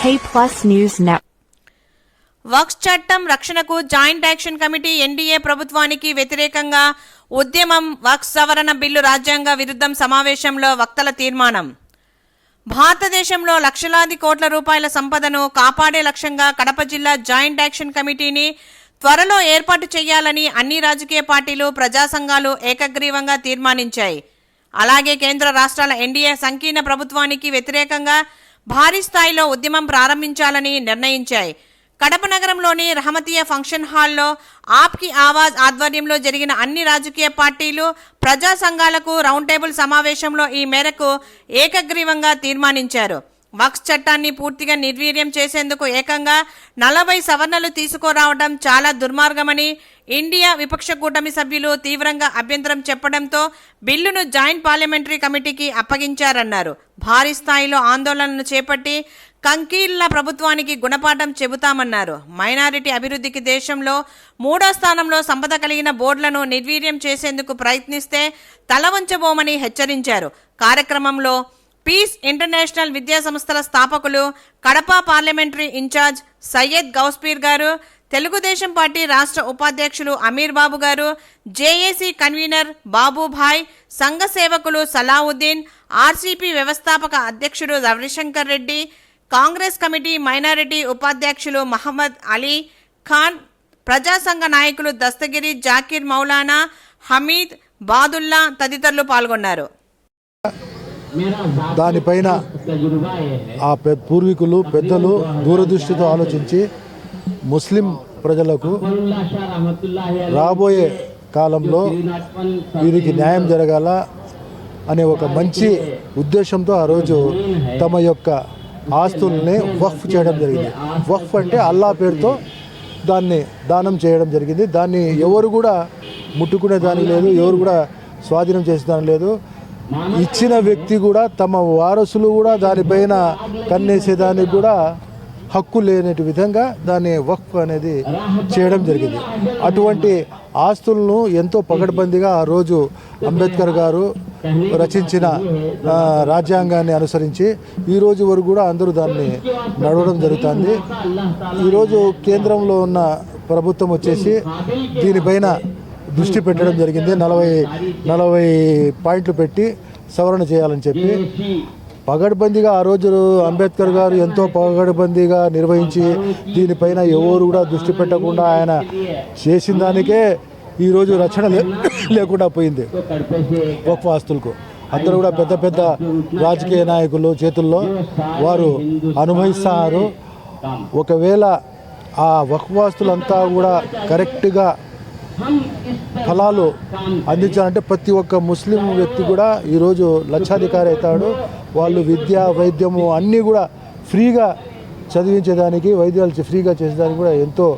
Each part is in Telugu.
K+ News Network. వక్ఫ్ చట్టం రక్షణకు జాయింట్ యాక్షన్ కమిటీ ఎన్డీఏ ప్రభుత్వానికి వ్యతిరేకంగా ఉద్యమం. వక్ఫ్ సవరణ బిల్లు రాజ్యాంగ విరుద్ధం సమావేశంలో వక్తల తీర్మానం. భారతదేశంలో లక్షలాది కోట్ల రూపాయల సంపదను కాపాడే లక్ష్యంగా కడప జిల్లా జాయింట్ యాక్షన్ కమిటీని త్వరలో ఏర్పాటు చేయాలని అన్ని రాజకీయ పార్టీలు, ప్రజా సంఘాలు ఏకగ్రీవంగా తీర్మానించాయి. అలాగే కేంద్ర రాష్ట్రాల ఎన్డీఏ సంకీర్ణ ప్రభుత్వానికి వ్యతిరేకంగా భారీ స్థాయిలో ఉద్యమం ప్రారంభించాలని నిర్ణయించాయి. కడప నగరంలోని రహమతియా ఫంక్షన్ హాల్లో ఆప్ కి ఆవాజ్ ఆధ్వర్యంలో జరిగిన అన్ని రాజకీయ పార్టీలు, ప్రజా సంఘాలకు రౌండ్ టేబుల్ సమావేశంలో ఈ మేరకు ఏకగ్రీవంగా తీర్మానించారు. వక్ఫ్ చట్టాన్ని పూర్తిగా నిర్వీర్యం చేసేందుకు ఏకంగా 40 సవరణలు తీసుకురావడం చాలా దుర్మార్గమని ఇండియా విపక్ష కూటమి సభ్యులు తీవ్రంగా అభ్యంతరం చెప్పడంతో బిల్లును జాయింట్ పార్లమెంటరీ కమిటీకి అప్పగించారన్నారు. భారీ స్థాయిలో ఆందోళనలు చేపట్టి కంకీళ్ల ప్రభుత్వానికి గుణపాఠం చెబుతామన్నారు. మైనారిటీ అభివృద్ధికి దేశంలో 3వ స్థానంలో సంపద కలిగిన బోర్డులను నిర్వీర్యం చేసేందుకు ప్రయత్నిస్తే తల వంచబోమని హెచ్చరించారు. కార్యక్రమంలో పీస్ ఇంటర్నేషనల్ విద్యా సంస్థల స్థాపకులు, కడప పార్లమెంటరీ ఇన్ఛార్జ్ సయ్యద్ గౌస్పీర్ గారు, తెలుగుదేశం పార్టీ రాష్ట్ర ఉపాధ్యక్షులు అమీర్ బాబు గారు, జేఏసీ కన్వీనర్ బాబుభాయ్, సంఘ సేవకులు సలావుద్దీన్, ఆర్సీపీ వ్యవస్థాపక అధ్యక్షుడు రవిశంకర్ రెడ్డి, కాంగ్రెస్ కమిటీ మైనారిటీ ఉపాధ్యక్షులు మహమ్మద్ అలీ ఖాన్, ప్రజా సంఘ నాయకులు దస్తగిరి, జాకీర్ మౌలానా, హమీద్, బాదుల్లా తదితరులు పాల్గొన్నారు. దానిపైన ఆ పూర్వీకులు, పెద్దలు దూరదృష్టితో ఆలోచించి ముస్లిం ప్రజలకు రాబోయే కాలంలో వీరికి న్యాయం జరగాల అనే ఒక మంచి ఉద్దేశంతో ఆ రోజు తమ యొక్క ఆస్తుల్ని వక్ఫ్ చేయడం జరిగింది. వక్ఫ్ అంటే అల్లా పేరుతో దాన్ని దానం చేయడం జరిగింది. దాన్ని ఎవరు కూడా ముట్టుకునే దానికి లేదు, ఎవరు కూడా స్వాధీనం చేసేదానికి లేదు. ఇచ్చిన వ్యక్తి కూడా తమ వారసులు కూడా దానిపైన కన్నేసేదానికి కూడా హక్కు లేని విధంగా దాన్ని వక్ఫ్ అనేది చేయడం జరిగింది. అటువంటి ఆస్తులను ఎంతో పకడ్బందీగా ఆ రోజు అంబేద్కర్ గారు రచించిన రాజ్యాంగాన్ని అనుసరించి ఈరోజు వరకు కూడా అందరూ దాన్ని నడవడం జరుగుతుంది. ఈరోజు కేంద్రంలో ఉన్న ప్రభుత్వం వచ్చేసి దీనిపైన దృష్టి పెట్టడం జరిగింది. 40 పాయింట్లు పెట్టి సవరణ చేయాలని చెప్పి పగడ్బందీగా ఆ రోజు అంబేద్కర్ గారు ఎంతో పగడ్బందీగా నిర్వహించి దీనిపైన ఎవరు కూడా దృష్టి పెట్టకుండా ఆయన చేసిన దానికే ఈరోజు రక్షణ లేకుండా పోయింది వక్ఫ్ ఆస్తులకు. అందరూ కూడా పెద్ద పెద్ద రాజకీయ నాయకులు చేతుల్లో వారు అనుభవిస్తున్నారు. ఒకవేళ ఆ వక్ఫ్ ఆస్తులంతా కూడా కరెక్ట్గా ఫలాలు అందించాలంటే ప్రతి ఒక్క ముస్లిం వ్యక్తి కూడా ఈరోజు లక్షాధికారి అవుతాడు. వాళ్ళు విద్య, వైద్యము అన్నీ కూడా ఫ్రీగా చదివించేదానికి, వైద్యాలు ఫ్రీగా చేసేదానికి కూడా ఎంతో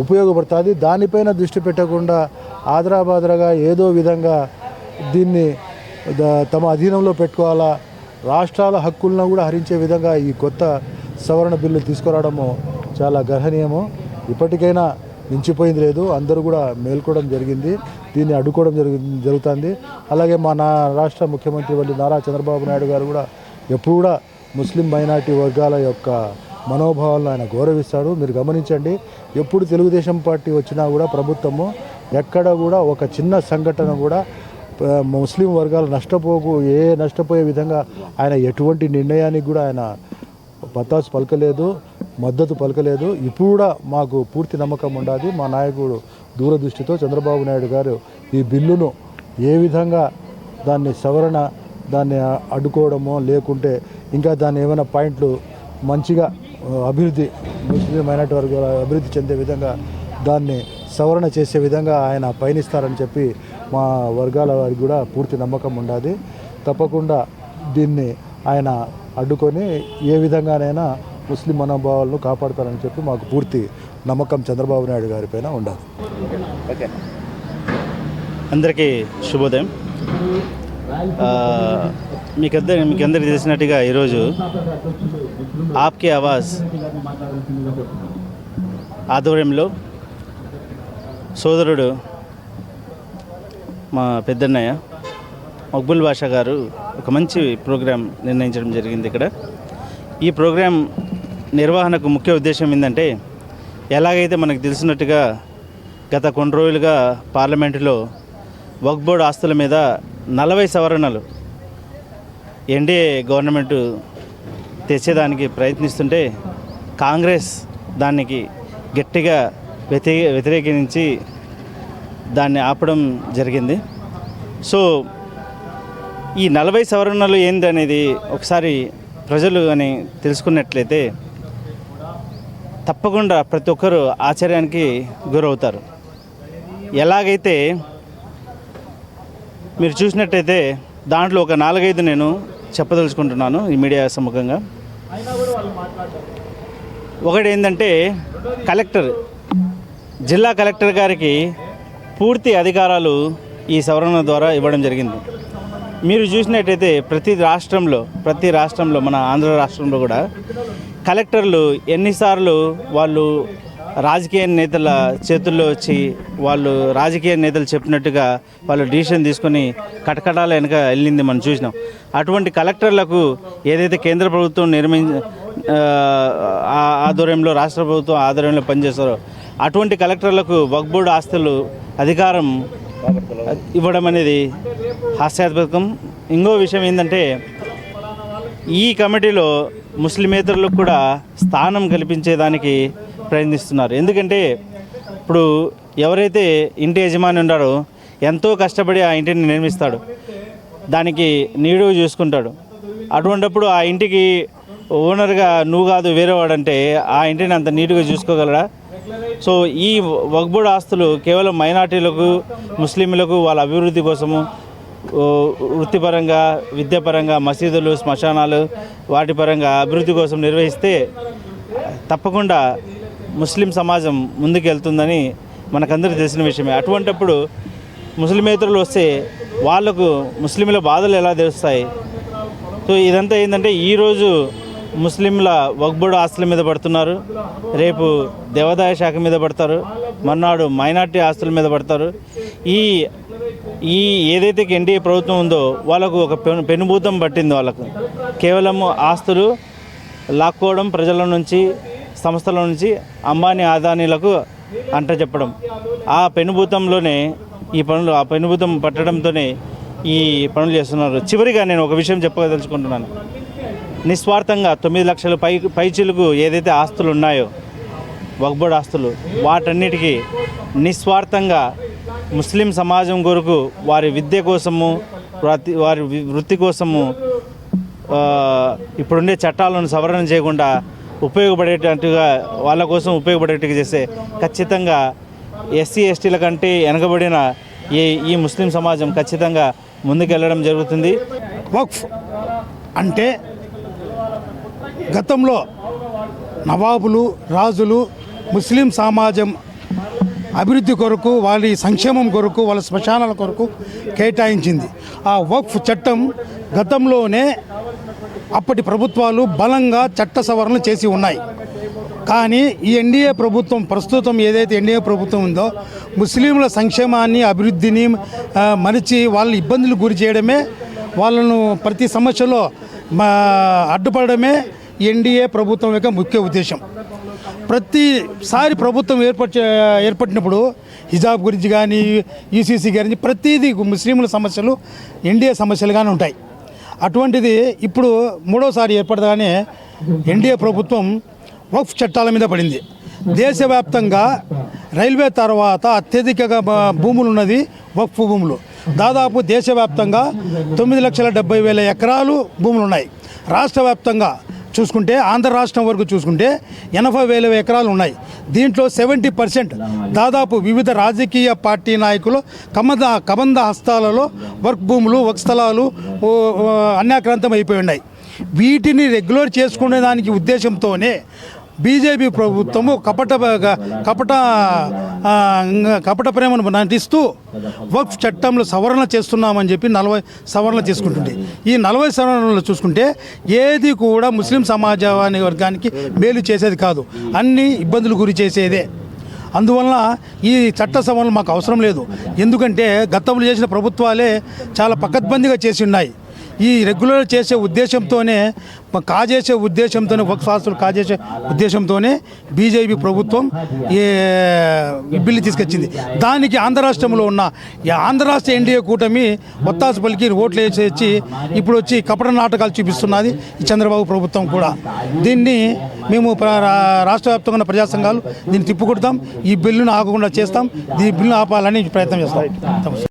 ఉపయోగపడుతుంది. దానిపైన దృష్టి పెట్టకుండా ఆదరాబాదరగా ఏదో విధంగా దీన్ని తమ అధీనంలో పెట్టుకోవాలా, రాష్ట్రాల హక్కులను కూడా హరించే విధంగా ఈ కొత్త సవరణ బిల్లు తీసుకురావడము చాలా గర్హనీయము. ఇప్పటికైనా మించిపోయింది లేదు, అందరూ కూడా మేల్కోవడం జరిగింది, దీన్ని అడ్డుకోవడం జరుగుతుంది. అలాగే మా రాష్ట్ర ముఖ్యమంత్రి వంటి నారా చంద్రబాబు నాయుడు గారు కూడా ఎప్పుడు కూడా ముస్లిం మైనారిటీ వర్గాల యొక్క మనోభావాలను ఆయన గౌరవిస్తాడు. మీరు గమనించండి, ఎప్పుడు తెలుగుదేశం పార్టీ వచ్చినా కూడా ప్రభుత్వము ఎక్కడ కూడా ఒక చిన్న సంఘటన కూడా ముస్లిం వర్గాలు నష్టపోయే విధంగా ఆయన ఎటువంటి నిర్ణయానికి కూడా ఆయన పత్తాసు పలకలేదు, మద్దతు పలకలేదు. ఇప్పుడు కూడా మాకు పూర్తి నమ్మకం ఉండాలి. మా నాయకుడు దూరదృష్టితో చంద్రబాబు నాయుడు గారు ఈ బిల్లును ఏ విధంగా దాన్ని అడ్డుకోవడమో లేకుంటే ఇంకా దాన్ని ఏమైనా పాయింట్లు మంచిగా అభివృద్ధి, ముస్లిం మైనారిటీ వర్గాల అభివృద్ధి చెందే విధంగా దాన్ని సవరణ చేసే విధంగా ఆయన పయనిస్తారని చెప్పి మా వర్గాల వారికి కూడా పూర్తి నమ్మకం ఉండాలి. తప్పకుండా దీన్ని ఆయన అడ్డుకొని ఏ విధంగానైనా ముస్లిం మనోభావాలను కాపాడతారని చెప్పి మాకు పూర్తి నమ్మకం చంద్రబాబు నాయుడు గారి పైన ఉండాలి. అందరికీ శుభోదయం. మీకందరికీ తెలిసినట్టుగా ఈరోజు ఆప్ కి ఆవాజ్ ఆధ్వర్యంలో సోదరుడు మా పెద్దన్నయ్య మక్బుల్ బాషా గారు ఒక మంచి ప్రోగ్రాం నిర్ణయించడం జరిగింది. ఇక్కడ ఈ ప్రోగ్రాం నిర్వహణకు ముఖ్య ఉద్దేశం ఏంటంటే, ఎలాగైతే మనకు తెలిసినట్టుగా గత కొన్ని రోజులుగా పార్లమెంటులో వక్ఫ్ బోర్డు ఆస్తుల మీద 40 సవరణలు ఎన్డీఏ గవర్నమెంట్ తెచ్చేదానికి ప్రయత్నిస్తుంటే కాంగ్రెస్ దానికి గట్టిగా వ్యతిరేకించి దాన్ని ఆపడం జరిగింది. సో ఈ 40 సవరణలు ఏందనేది ఒకసారి ప్రజలు కానీ తెలుసుకున్నట్లయితే తప్పకుండా ప్రతి ఒక్కరూ ఆశ్చర్యానికి గురవుతారు. ఎలాగైతే మీరు చూసినట్టయితే దాంట్లో ఒక 4-5 నేను చెప్పదలుచుకుంటున్నాను ఈ మీడియా సముఖంగా. ఒకటి ఏంటంటే, జిల్లా కలెక్టర్ గారికి పూర్తి అధికారాలు ఈ సవరణ ద్వారా ఇవ్వడం జరిగింది. మీరు చూసినట్టయితే ప్రతి రాష్ట్రంలో మన ఆంధ్ర రాష్ట్రంలో కూడా కలెక్టర్లు ఎన్నిసార్లు వాళ్ళు రాజకీయ నేతల చేతుల్లో వచ్చి వాళ్ళు రాజకీయ నేతలు చెప్పినట్టుగా వాళ్ళు డిసిషన్ తీసుకొని కటకటాల వెనక వెళ్ళింది మనం చూసినాం. అటువంటి కలెక్టర్లకు ఏదైతే కేంద్ర ప్రభుత్వం ఆధ్వర్యంలో రాష్ట్ర ప్రభుత్వం ఆధ్వర్యంలో పనిచేస్తారో అటువంటి కలెక్టర్లకు వక్ఫ్ బోర్డు ఆస్తులు అధికారం ఇవ్వడం అనేది హాస్యాస్పదం. ఇంకో విషయం ఏంటంటే, ఈ కమిటీలో ముస్లిమేతరులకు కూడా స్థానం కల్పించేదానికి ప్రయత్నిస్తున్నారు. ఎందుకంటే ఇప్పుడు ఎవరైతే ఇంటి యజమాని ఉన్నాడో ఎంతో కష్టపడి ఆ ఇంటిని నిర్మిస్తాడు, దానికి నీడుగా చూసుకుంటాడు. అటువంటిప్పుడు ఆ ఇంటికి ఓనర్గా నువ్వు కాదు వేరేవాడంటే ఆ ఇంటిని అంత నీట్గా చూసుకోగలరా? సో ఈ వక్ఫ్ బోర్డు ఆస్తులు కేవలం మైనార్టీలకు, ముస్లింలకు వాళ్ళ అభివృద్ధి కోసము వృత్తిపరంగా, విద్యాపరంగా, మసీదులు, శ్మశానాలు వాటి పరంగా అభివృద్ధి కోసం నిర్వహిస్తే తప్పకుండా ముస్లిం సమాజం ముందుకెళ్తుందని మనకందరికీ తెలిసిన విషయమే. అటువంటప్పుడు ముస్లిమేతరులు వస్తే వాళ్లకు ముస్లింల బాధలు ఎలా తెలుస్తాయి? సో ఇదంతా ఏంటంటే, ఈరోజు ముస్లింల వక్ఫ్ బోర్డు ఆస్తుల మీద పడుతున్నారు, రేపు దేవాదాయ శాఖ మీద పడతారు, మర్నాడు మైనార్టీ ఆస్తుల మీద పడతారు. ఈ ఏదైతే ఎన్డీఏ ప్రభుత్వం ఉందో వాళ్ళకు ఒక పెనుభూతం పట్టింది. వాళ్ళకు కేవలం ఆస్తులు లాక్కోవడం, ప్రజల నుంచి, సంస్థల నుంచి అంబానీ అదానీలకు అంట చెప్పడం, ఆ పెనుభూతంలోనే ఆ పెనుభూతం పట్టడంతోనే ఈ పనులు చేస్తున్నారు. చివరిగా నేను ఒక విషయం చెప్పదలుచుకుంటున్నాను. నిస్వార్థంగా 9 లక్షల పైచిలకు ఏదైతే ఆస్తులు ఉన్నాయో వక్ఫ్ బోర్డు ఆస్తులు, వాటన్నిటికీ నిస్వార్థంగా ముస్లిం సమాజం కొరకు వారి విద్య కోసము, వారి వృత్తి కోసము ఇప్పుడుండే చట్టాలను సవరణ చేయకుండా ఉపయోగపడేటట్టుగా వాళ్ళ కోసం ఉపయోగపడేట్టుగా చేస్తే ఖచ్చితంగా ఎస్సీ ఎస్టీల కంటే వెనకబడిన ఈ ముస్లిం సమాజం ఖచ్చితంగా ముందుకెళ్ళడం జరుగుతుంది. వక్ఫ్ అంటే గతంలో నవాబులు, రాజులు ముస్లిం సమాజం అభివృద్ధి కొరకు, వాళ్ళ సంక్షేమం కొరకు, వాళ్ళ శ్మశానాల కొరకు కేటాయించింది. ఆ వక్ఫ్ చట్టం గతంలోనే అప్పటి ప్రభుత్వాలు బలంగా చట్ట సవరణలు చేసి ఉన్నాయి. కానీ ఈ ఎన్డీఏ ప్రభుత్వం, ప్రస్తుతం ఏదైతే ఎన్డీఏ ప్రభుత్వం ఉందో, ముస్లింల సంక్షేమాన్ని, అభివృద్ధిని మరిచి వాళ్ళని ఇబ్బందులు గురి చేయడమే, వాళ్ళను ప్రతి సమస్యలో అడ్డుపడమే ఎన్డీఏ ప్రభుత్వం యొక్క ముఖ్య ఉద్దేశం. ప్రతిసారి ప్రభుత్వం ఏర్పడినప్పుడు హిజాబ్ గురించి కానీ, యూసీసీ గురించి ప్రతిదీ ముస్లింల సమస్యలు ఎన్డీఏ సమస్యలుగానే ఉంటాయి. అటువంటిది ఇప్పుడు మూడోసారి ఏర్పడగానే ఎన్డీఏ ప్రభుత్వం వక్ఫ్ చట్టాల మీద పడింది. దేశవ్యాప్తంగా రైల్వే తర్వాత అత్యధికంగా భూములు ఉన్నది వక్ఫ్ భూములు. దాదాపు దేశవ్యాప్తంగా 9,70,000 ఎకరాలు భూములు ఉన్నాయి. రాష్ట్ర వ్యాప్తంగా చూసుకుంటే, ఆంధ్ర రాష్ట్రం వరకు చూసుకుంటే 80,000 ఎకరాలు ఉన్నాయి. దీంట్లో 70% దాదాపు వివిధ రాజకీయ పార్టీ నాయకులు కబంధ హస్తాలలో వర్క్ భూములు, వక్ఫ్ స్థలాలు అన్యాక్రాంతం అయిపోయి ఉన్నాయి. వీటిని రెగ్యులర్ చేసుకునే దానికి ఉద్దేశంతోనే బీజేపీ ప్రభుత్వము కపట ప్రేమను నటిస్తూ వక్ఫ్ చట్టంలో సవరణ చేస్తున్నామని చెప్పి 40 సవరణలు తీసుకుంటుంది. ఈ 40 సవరణలు చూసుకుంటే ఏది కూడా ముస్లిం సమాజాన్ని వర్గానికి మేలు చేసేది కాదు, అన్ని ఇబ్బందులు గురి చేసేదే. అందువలన ఈ చట్ట సవరణలు మాకు అవసరం లేదు. ఎందుకంటే గతంలో చేసిన ప్రభుత్వాలే చాలా పకడ్బందీగా చేసి ఉన్నాయి. ఈ రెగ్యులర్ చేసే ఉద్దేశంతోనే కాజేసే ఉద్దేశంతోనే వక్ఫ్ ఆస్తులు కాజేసే ఉద్దేశంతోనే బీజేపీ ప్రభుత్వం ఈ బిల్లు తీసుకొచ్చింది. దానికి ఆంధ్ర రాష్ట్రంలో ఉన్న ఈ ఆంధ్ర రాష్ట్ర ఎన్డీఏ కూటమి ఒత్తాసు పలికి ఓట్లు వేసి ఇప్పుడు వచ్చి కపట నాటకాలు చూపిస్తున్నది ఈ చంద్రబాబు ప్రభుత్వం కూడా. దీన్ని మేము రాష్ట్ర వ్యాప్తంగా ఉన్న ప్రజా సంఘాలు దీన్ని తిప్పుకొడతాం. ఈ బిల్లును ఆగకుండా చేస్తాం. ఈ బిల్లును ఆపాలని ప్రయత్నం చేస్తాం.